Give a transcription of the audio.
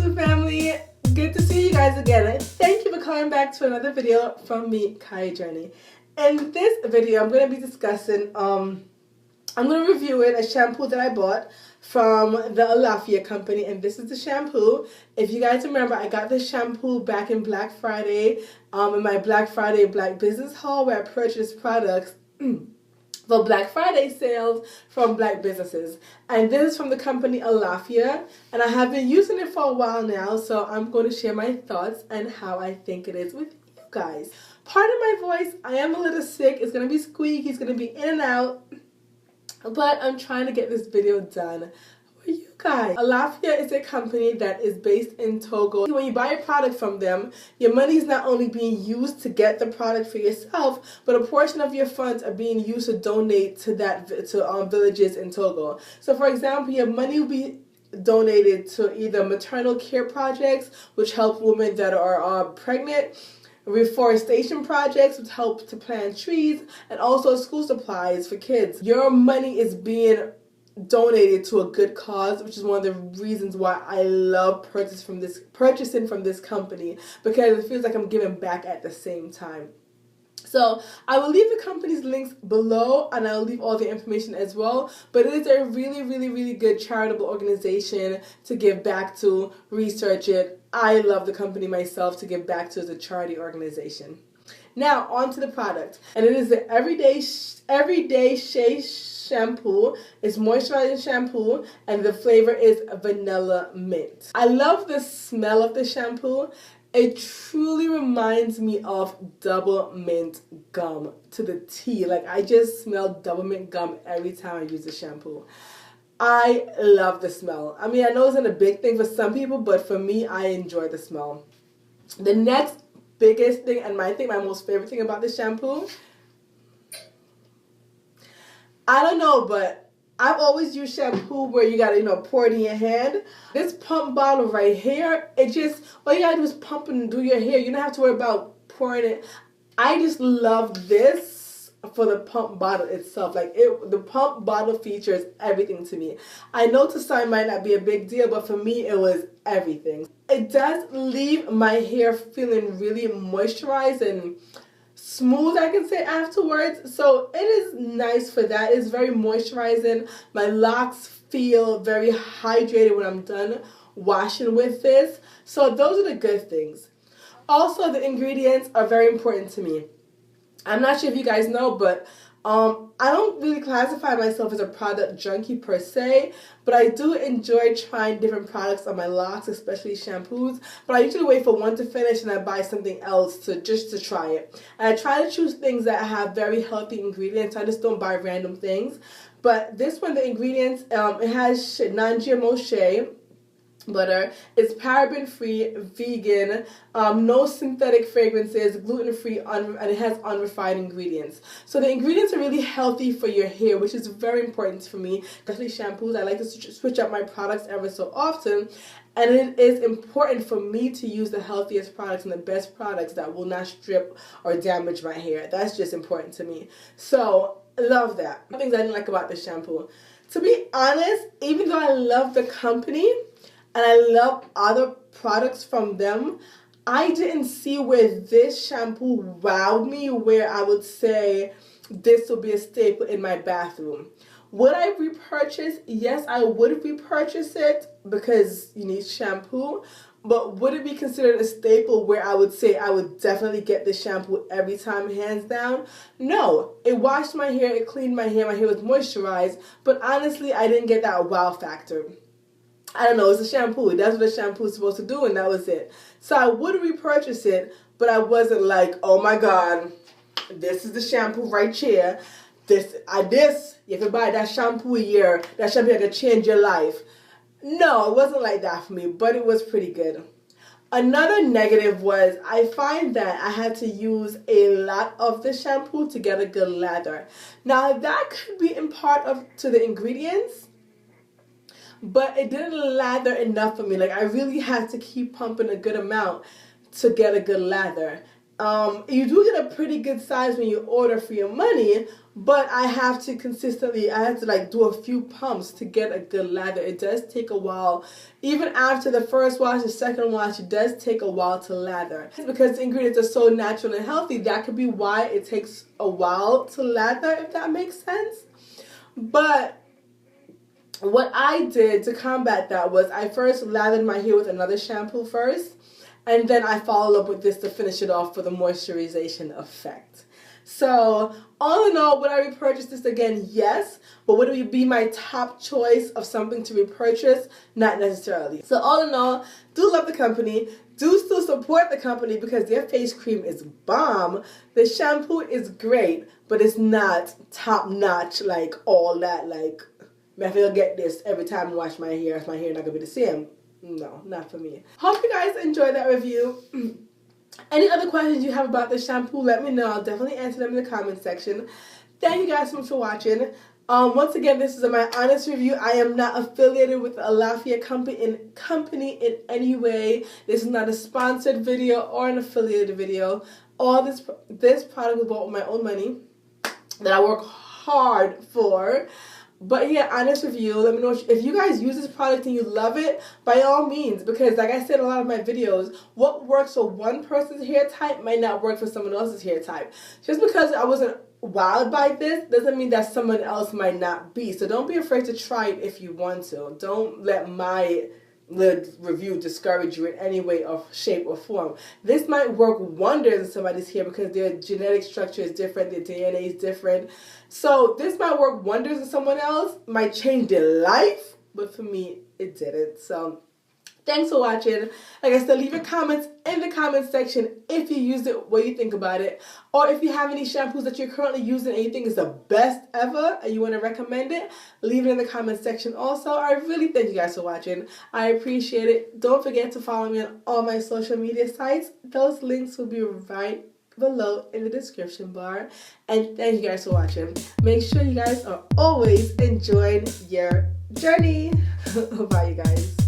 YouTube family, good to see you guys again. Thank you for coming back to another video from me, Kai Journey. In this video, I'm going to be discussing, I'm going to review a shampoo that I bought from the Alaffia company, and this is the shampoo. If you guys remember, I got this shampoo back in Black Friday, in my Black Friday Black Business haul, where I purchased products for Black Friday sales from Black businesses. And this is from the company Alaffia, and I have been using it for a while now, so I'm going to share my thoughts and how I think it is with you guys. Pardon my voice, I am a little sick. It's going to be squeaky, it's going to be in and out, but I'm trying to get this video done for you guys. Alaffia is a company that is based in Togo. When you buy a product from them, your money is not only being used to get the product for yourself, but a portion of your funds are being used to donate to villages in Togo. So for example, your money will be donated to either maternal care projects, which help women that are pregnant, reforestation projects, which help to plant trees, and also school supplies for kids. Your money is being donated to a good cause, which is one of the reasons why I love purchasing from this company, because it feels like I'm giving back at the same time. So I will leave the company's links below, and I'll leave all the information as well. But it is a really good charitable organization to give back to, research it. I love the company myself to give back to as a charity organization. Now on to the product, and it is the Everyday Shea shampoo. It's moisturizing shampoo, and the flavor is vanilla mint. I love the smell of the shampoo. It truly reminds me of double mint gum to the T. Like, I just smell double mint gum every time I use the shampoo. I love the smell. I mean, I know it's not a big thing for some people, but for me, I enjoy the smell. The next biggest thing, and I think my most favorite thing about this shampoo, I don't know, but I've always used shampoo where you gotta, pour it in your hand. This pump bottle right here, all you gotta do is pump and do your hair. You don't have to worry about pouring it. I just love this for the pump bottle itself. Like, the pump bottle features everything to me. I know to some it might not be a big deal, but for me it was everything. It does leave my hair feeling really moisturized and smooth, I can say, afterwards. So it is nice for that. It's very moisturizing. My locks feel very hydrated when I'm done washing with this. So those are the good things. Also, the ingredients are very important to me. I'm not sure if you guys know, but I don't really classify myself as a product junkie per se, but I do enjoy trying different products on my locks, especially shampoos. But I usually wait for one to finish and I buy something else just to try it. And I try to choose things that have very healthy ingredients. I just don't buy random things. But this one, the ingredients, it has Non-Gmo Shea butter. It's paraben free, vegan, no synthetic fragrances, gluten free, and it has unrefined ingredients. So the ingredients are really healthy for your hair, which is very important for me, especially shampoos. I like to switch up my products ever so often, and it is important for me to use the healthiest products and the best products that will not strip or damage my hair. That's just important to me. So I love that. One things I didn't like about this shampoo, to be honest, even though I love the company and I love other products from them, I didn't see where this shampoo wowed me, where I would say this will be a staple in my bathroom. Would I repurchase? Yes, I would repurchase it because you need shampoo. But would it be considered a staple where I would say I would definitely get this shampoo every time, hands down? No. It washed my hair, it cleaned my hair was moisturized, but honestly, I didn't get that wow factor. I don't know, it's a shampoo. That's what a shampoo is supposed to do, and that was it. So I would repurchase it, but I wasn't like, oh my God, this is the shampoo right here. You have to buy that shampoo a year. That shampoo can change your life. No, it wasn't like that for me, but it was pretty good. Another negative was I find that I had to use a lot of the shampoo to get a good lather. Now that could be in part to the ingredients, but it didn't lather enough for me. Like, I really had to keep pumping a good amount to get a good lather. You do get a pretty good size when you order for your money, but I have to like do a few pumps to get a good lather. It does take a while. Even after the first wash, the second wash, it does take a while to lather. Because the ingredients are so natural and healthy, that could be why it takes a while to lather, if that makes sense. But what I did to combat that was I first lathered my hair with another shampoo first, and then I followed up with this to finish it off for the moisturization effect. So, all in all, would I repurchase this again? Yes. But would it be my top choice of something to repurchase? Not necessarily. So, all in all, do love the company. Do still support the company because their face cream is bomb. The shampoo is great, but it's not top notch like all that. Like, if I'll get this every time I wash my hair, is my hair not going to be the same? No, not for me. Hope you guys enjoyed that review. Any other questions you have about the shampoo, let me know. I'll definitely answer them in the comment section. Thank you guys so much for watching. Once again, this is my honest review. I am not affiliated with the Alaffia company in any way. This is not a sponsored video or an affiliated video. All this product was bought with my own money that I work hard for. But yeah, honest review. Let me know if you guys use this product and you love it, by all means. Because like I said in a lot of my videos, what works for one person's hair type might not work for someone else's hair type. Just because I wasn't wowed by this doesn't mean that someone else might not be. So don't be afraid to try it if you want to. Don't let my review discourage you in any way or shape or form. This might work wonders in somebody's hair because their genetic structure is different, their DNA is different. So this might work wonders in someone else, might change their life, but for me, it didn't. So thanks for watching. Like I said, leave your comments in the comment section if you used it, what you think about it. Or if you have any shampoos that you're currently using and you think is the best ever and you want to recommend it, leave it in the comment section also. I really thank you guys for watching. I appreciate it. Don't forget to follow me on all my social media sites. Those links will be right below in the description bar. And thank you guys for watching. Make sure you guys are always enjoying your journey. Bye, you guys.